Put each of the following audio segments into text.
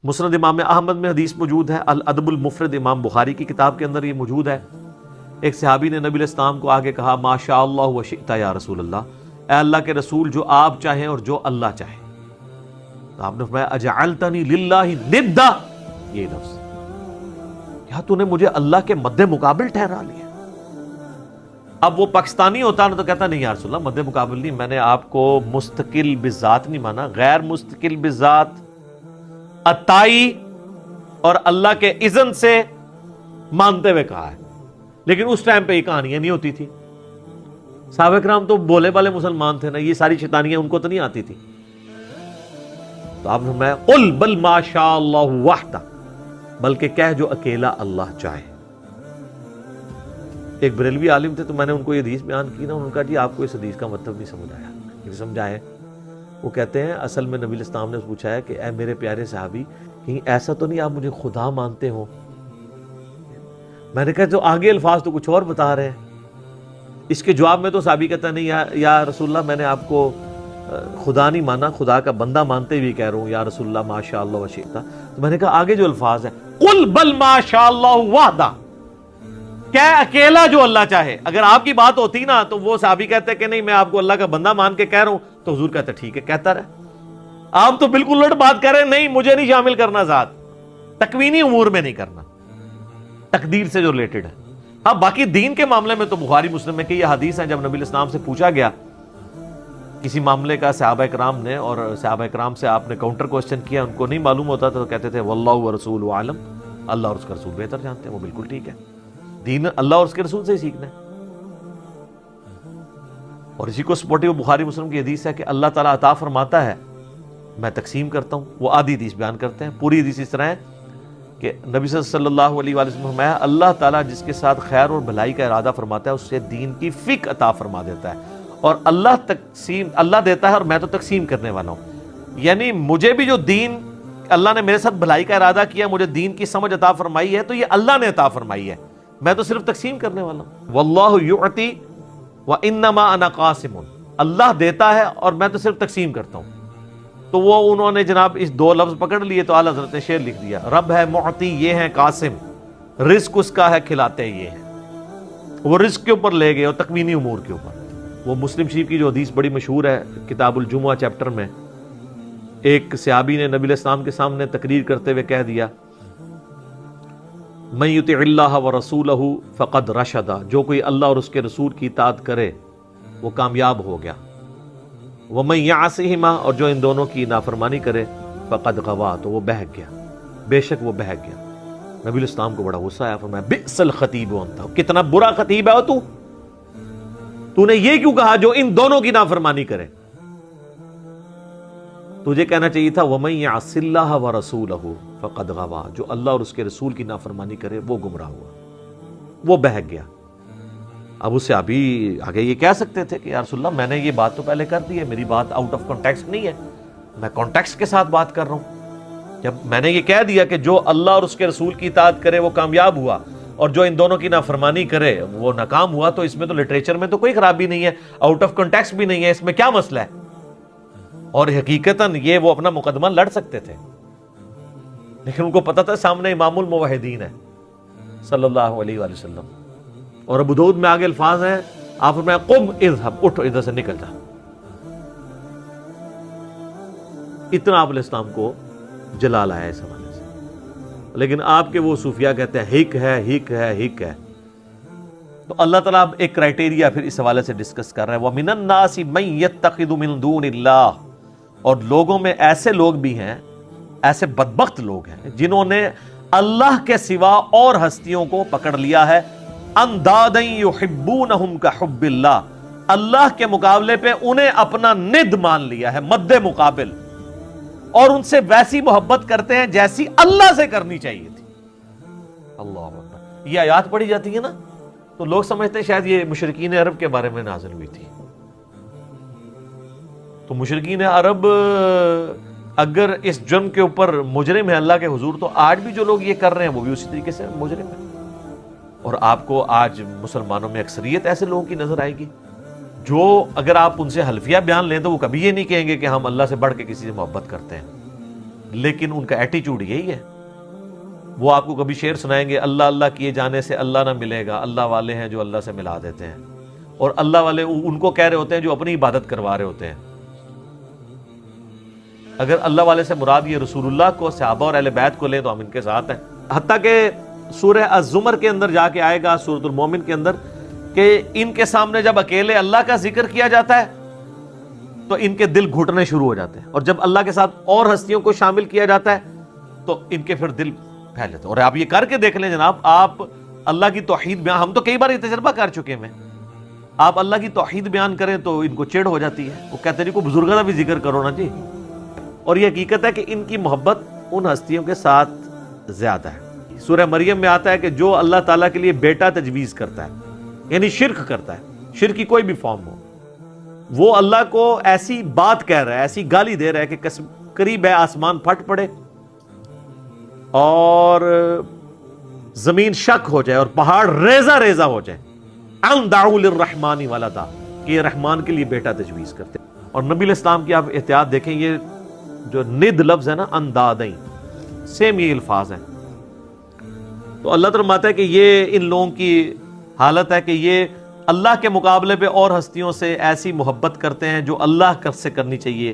مسند امام احمد میں حدیث موجود ہے، الادب المفرد امام بخاری کی کتاب کے اندر یہ موجود ہے۔ ایک صحابی نے نبی علیہ السلام کو آگے کہا ما شاء اللہ و شئت یا رسول اللہ، اے اللہ کے رسول جو آپ چاہیں اور جو اللہ چاہے۔ تو آپ نے فرمایا اجعلتنی للہ ندا، یہ لفظ کیا تو نے مجھے اللہ کے مد مقابل ٹھہرا لیا؟ اب وہ پاکستانی ہوتا نا تو کہتا نہیں یا رسول اللہ مد مقابل نہیں، میں نے آپ کو مستقل بذات نہیں مانا، غیر مستقل بذات عطائی اور اللہ کے اذن سے مانتے ہوئے کہا ہے۔ لیکن اس ٹائم پہ یہ کہانیاں نہیں ہوتی تھی، صحابہ کرام تو بولے والے مسلمان تھے نا، یہ ساری شیطانیاں ان کو تو نہیں آتی تھی۔ تو آپ نے فرمایا قل بل ما شاء اللہ وحدہ، بلکہ کہہ جو اکیلا اللہ چاہے۔ ایک بریلوی عالم تھے تو میں نے ان کو یہ حدیث بیان کی نا، انہوں نے کہا جی آپ کو اس حدیث کا مطلب نہیں سمجھ آیا، نہیں سمجھائے۔ وہ کہتے ہیں اصل میں نبی علیہ السلام نے پوچھا ہے کہ اے میرے پیارے صحابی کہیں ایسا تو نہیں آپ مجھے خدا مانتے ہو؟ میں نے کہا تو آگے الفاظ تو کچھ اور بتا رہے ہیں۔ اس کے جواب میں تو صحابی کہتا نہیں یا رسول اللہ میں نے آپ کو خدا نہیں مانا، خدا کا بندہ مانتے ہوئے کہہ رہا ہوں یا رسول اللہ ما شاء اللہ و شئت۔ تو میں نے کہا آگے جو الفاظ ہے قل بل ما شاء اللہ وحدہ، کہ اکیلا جو اللہ چاہے۔ اگر آپ کی بات ہوتی نا تو وہ صحابی کہتے کہ نہیں میں آپ کو اللہ کا بندہ مان کے کہہ رہا ہوں، تو حضور کہتے ٹھیک ہے کہتا رہے۔ آپ تو بالکل الٹ بات کر رہے ہیں، نہیں مجھے نہیں شامل کرنا ذات، تکوینی امور میں نہیں کرنا، تقدیر سے جو ریلیٹڈ ہے۔ ہاں باقی دین کے معاملے میں تو بخاری مسلم میں کہ یہ حدیث ہیں، جب نبی علیہ السلام سے پوچھا گیا کسی معاملے کا صحابہ کرام نے، اور صحابہ کرام سے آپ نے کاؤنٹر کوسچن کیا، ان کو نہیں معلوم ہوتا تو کہتے تھے واللہ ورسولہ عالم، اللہ اور اس کا رسول بہتر جانتے ہیں۔ وہ بالکل ٹھیک ہے، دین اللہ اور اس کے رسول سے ہی سیکھنا ہے۔ اور اسی کو سپورٹیو بخاری مسلم کی حدیث ہے کہ اللہ تعالیٰ عطا فرماتا ہے میں تقسیم کرتا ہوں۔ وہ آدھی حدیث بیان کرتے ہیں، پوری حدیث اس طرح ہے کہ نبی صلی اللہ علیہ وآلہ وسلم فرمایا اللہ تعالیٰ جس کے ساتھ خیر اور بھلائی کا ارادہ فرماتا ہے اس سے دین کی فقہ عطا فرما دیتا ہے، اور اللہ دیتا ہے اور میں تو تقسیم کرنے والا ہوں۔ یعنی مجھے بھی جو دین اللہ نے میرے ساتھ بھلائی کا ارادہ کیا، مجھے دین کی سمجھ عطا فرمائی ہے، تو یہ اللہ نے عطا فرمائی ہے، میں تو صرف تقسیم کرنے والا ہوں۔ واللہ یعطی وانما انا قاسم، اللہ دیتا ہے اور میں تو صرف تقسیم کرتا ہوں۔ تو وہ انہوں نے جناب اس دو لفظ پکڑ لیے تو اعلیٰ حضرت نے شعر لکھ دیا، رب ہے معطی یہ ہے قاسم، رزق اس کا ہے کھلاتے یہ ہیں۔ وہ رزق کے اوپر لے گئے اور تکوینی امور کے اوپر۔ وہ مسلم شریف کی جو حدیث بڑی مشہور ہے کتاب الجمعہ چیپٹر میں، ایک صحابی نے نبی علیہ السلام کے سامنے تقریر کرتے ہوئے کہہ دیا من یطع اللہ ورسولہ فقد رشد، جو کوئی اللہ اور اس کے رسول کی اطاعت کرے وہ کامیاب ہو گیا، ومن یعصہما، اور جو ان دونوں کی نافرمانی کرے فقد غوا، تو وہ بہک گیا، بے شک وہ بہک گیا۔ نبی علیہ السلام کو بڑا غصہ آیا، فرمایا بئس الخطیب انت، کتنا برا خطیب ہے تو نے یہ کیوں کہا جو ان دونوں کی نافرمانی کرے؟ تجھے کہنا چاہیے تھا وَمَن يَعْصِ اللَّهَ وَرَسُولَهُ فَقَدْ غَوَىٰ، جو اللہ اور اس کے رسول کی نافرمانی کرے وہ گمراہ ہوا، وہ بہک گیا۔ اب اس سے ابھی آگے یہ کہہ سکتے تھے کہ یا رسول اللہ میں نے یہ بات تو پہلے کر دی ہے، میری بات آؤٹ آف کانٹیکسٹ نہیں ہے، میں کانٹیکسٹ کے ساتھ بات کر رہا ہوں۔ جب میں نے یہ کہہ دیا کہ جو اللہ اور اس کے رسول کی اطاعت کرے وہ کامیاب ہوا، اور جو ان دونوں کی نافرمانی کرے وہ ناکام ہوا، تو اس میں تو لٹریچر میں تو کوئی خرابی نہیں ہے، آؤٹ آف کانٹیکسٹ بھی نہیں ہے، اس میں کیا مسئلہ ہے؟ اور حقیقتاً یہ وہ اپنا مقدمہ لڑ سکتے تھے، لیکن ان کو پتا تھا سامنے امام الموحدین ہے صلی اللہ علیہ وآلہ وسلم۔ اور ابو داؤد میں آگے الفاظ ہیں، آپ فرمایا قم اذهب، اٹھو ادھر سے نکل جا۔ اتنا آپ علیہ السلام کو جلال آیا اس حوالے سے۔ لیکن آپ کے وہ صوفیاء کہتے ہیں ہک ہے ہک ہے ہک ہے۔ تو اللہ تعالیٰ اب ایک کرائٹیریا پھر اس حوالے سے ڈسکس کر رہے ہیں، وَمِنَ النَّاسِ مَن يَتَّخِذُ مِن دُونِ اللَّهِ، اور لوگوں میں ایسے لوگ بھی ہیں، ایسے بدبخت لوگ ہیں جنہوں نے اللہ کے سوا اور ہستیوں کو پکڑ لیا ہے، اندادا یحبونہم کحب اللہ، اللہ کے مقابلے پہ انہیں اپنا ند مان لیا ہے، مد مقابل، اور ان سے ویسی محبت کرتے ہیں جیسی اللہ سے کرنی چاہیے تھی۔ اللہ اکبر، یہ آیات پڑھی جاتی ہے نا تو لوگ سمجھتے ہیں شاید یہ مشرکین عرب کے بارے میں نازل ہوئی تھی۔ تو مشرکین عرب اگر اس جرم کے اوپر مجرم ہے اللہ کے حضور، تو آج بھی جو لوگ یہ کر رہے ہیں وہ بھی اسی طریقے سے مجرم ہیں۔ اور آپ کو آج مسلمانوں میں اکثریت ایسے لوگوں کی نظر آئے گی جو اگر آپ ان سے حلفیہ بیان لیں تو وہ کبھی یہ نہیں کہیں گے کہ ہم اللہ سے بڑھ کے کسی سے محبت کرتے ہیں، لیکن ان کا ایٹیچیوڈ یہی ہے. وہ آپ کو کبھی شعر سنائیں گے اللہ اللہ کیے جانے سے اللہ نہ ملے گا, اللہ والے ہیں جو اللہ سے ملا دیتے ہیں, اور اللہ والے ان کو کہہ رہے ہوتے ہیں جو اپنی عبادت کروا رہے ہوتے ہیں. اگر اللہ والے سے مراد یہ رسول اللہ کو, صحابہ اور اہل بیت کو لیں تو ہم ان کے ساتھ ہیں. حتیٰ کہ سورہ الزمر کے اندر جا کے آئے گا, سورۃ المومن کے اندر, کہ ان کے سامنے جب اکیلے اللہ کا ذکر کیا جاتا ہے تو ان کے دل گھٹنے شروع ہو جاتے ہیں, اور جب اللہ کے ساتھ اور ہستیوں کو شامل کیا جاتا ہے تو ان کے پھر دل پھیل جاتے ہیں. اور آپ یہ کر کے دیکھ لیں جناب, آپ اللہ کی توحید بیان, ہم تو کئی بار یہ تجربہ کر چکے ہیں, آپ اللہ کی توحید بیان کریں تو ان کو چڑ ہو جاتی ہے. وہ کہتے ہیں کو بزرگوں کا بھی ذکر کرو نا جی. اور یہ حقیقت ہے کہ ان کی محبت ان ہستیوں کے ساتھ زیادہ ہے. سورہ مریم میں آتا ہے کہ جو اللہ تعالیٰ کے لیے بیٹا تجویز کرتا ہے, یعنی شرک کرتا ہے, شرک کی کوئی بھی فارم ہو, وہ اللہ کو ایسی بات کہہ رہا ہے, ایسی گالی دے رہا ہے کہ قریب ہے آسمان پھٹ پڑے اور زمین شک ہو جائے اور پہاڑ ریزہ ریزہ ہو جائے. ان دعوا للرحمن ولدا, کہ یہ رحمان کے لیے بیٹا تجویز کرتے. اور نبی علیہ السلام کی آپ احتیاط دیکھیں, یہ جو ند لفظ ہے نا, اندادیں, سیم یہ الفاظ ہیں. تو اللہ تعالیٰ فرماتا ہے کہ یہ ان لوگوں کی حالت ہے کہ یہ اللہ کے مقابلے پہ اور ہستیوں سے ایسی محبت کرتے ہیں جو اللہ سے کرنی چاہیے.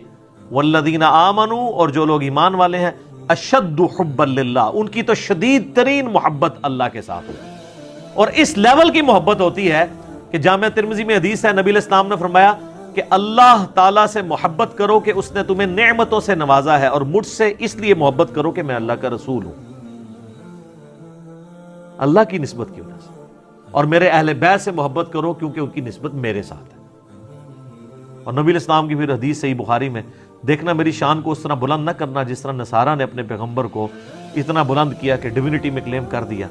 والذین آمنوا, اور جو لوگ ایمان والے ہیں, اشد حبا للہ, ان کی تو شدید ترین محبت اللہ کے ساتھ ہوتی ہے. اور اس لیول کی محبت ہوتی ہے کہ جامعہ ترمذی میں حدیث ہے, نبی علیہ السلام نے فرمایا کہ اللہ تعالیٰ سے محبت کرو کہ اس نے تمہیں نعمتوں سے نوازا ہے, اور مجھ سے اس لیے محبت کرو کہ میں اللہ کا رسول ہوں, اللہ کی نسبت کی وجہ سے. اور میرے اہل بیت سے محبت کرو کیونکہ ان کی نسبت میرے ساتھ ہے. اور نبی علیہ السلام کی پھر حدیث صحیح بخاری میں, دیکھنا میری شان کو اس طرح بلند نہ کرنا جس طرح نصارہ نے اپنے پیغمبر کو اتنا بلند کیا کہ ڈیوینٹی میں کلیم کر دیا,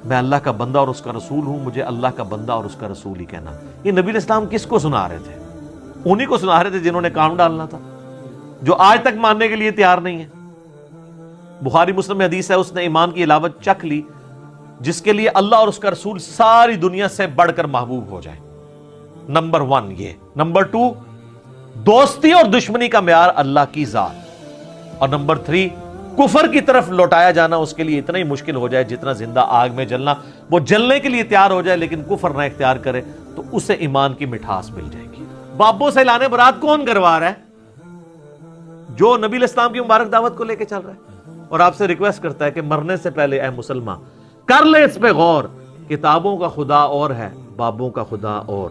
میں اللہ کا بندہ اور اس کا رسول ہوں, مجھے اللہ کا بندہ اور اس کا رسول ہی کہنا. یہ نبی علیہ السلام کس کو سنا رہے تھے؟ انہی کو سنا رہے تھے جنہوں نے کام ڈالنا تھا, جو آج تک ماننے کے لیے تیار نہیں ہے. بخاری مسلم میں حدیث ہے, اس نے ایمان کی علاوت چکھ لی جس کے لیے اللہ اور اس کا رسول ساری دنیا سے بڑھ کر محبوب ہو جائے. نمبر 1 یہ. نمبر 2 دوستی اور دشمنی کا معیار اللہ کی ذات. اور نمبر 3 کفر کی طرف لوٹایا جانا اس کے لیے اتنا ہی مشکل ہو جائے جتنا زندہ آگ میں جلنا. وہ جلنے کے لیے تیار ہو جائے لیکن کفر نہ اختیار کرے تو اسے ایمان کی مٹھاس مل جائے گی. بابوں سے لانے برات کون کروا رہا ہے؟ جو نبی علیہ السلام کی مبارک دعوت کو لے کے چل رہا ہے, اور آپ سے ریکویسٹ کرتا ہے کہ مرنے سے پہلے اے مسلمان کر لے اس پہ غور. کتابوں کا خدا اور ہے, بابوں کا خدا اور.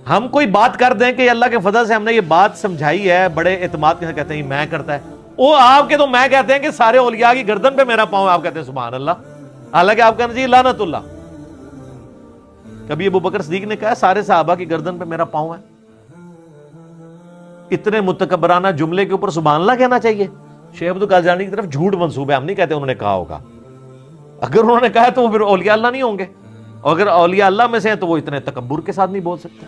ہم کوئی بات کر دیں کہ اللہ کے فضل سے ہم نے یہ بات سمجھائی ہے, بڑے اعتماد کے ساتھ کہتے ہیں میں کرتا ہے, وہ آپ کے تو میں کہتے ہیں کہ سارے اولیاء کی گردن پہ میرا پاؤں, آپ کہتے ہیں سبحان اللہ, حالانکہ آپ کہنا چاہیے لعنت اللہ. کبھی ابو بکر صدیق نے کہا سارے صحابہ کی گردن پہ میرا پاؤں ہے؟ اتنے متکبرانہ جملے کے اوپر سبحان اللہ کہنا چاہیے؟ شیخ عبد القادر کی طرف جھوٹ منسوب ہے, ہم نہیں کہتے انہوں نے کہا ہوگا. اگر انہوں نے کہا تو وہ پھر اولیاء اللہ نہیں ہوں گے, اور اگر اولیاء اللہ میں سے ہیں تو وہ اتنے تکبر کے ساتھ نہیں بول سکتے.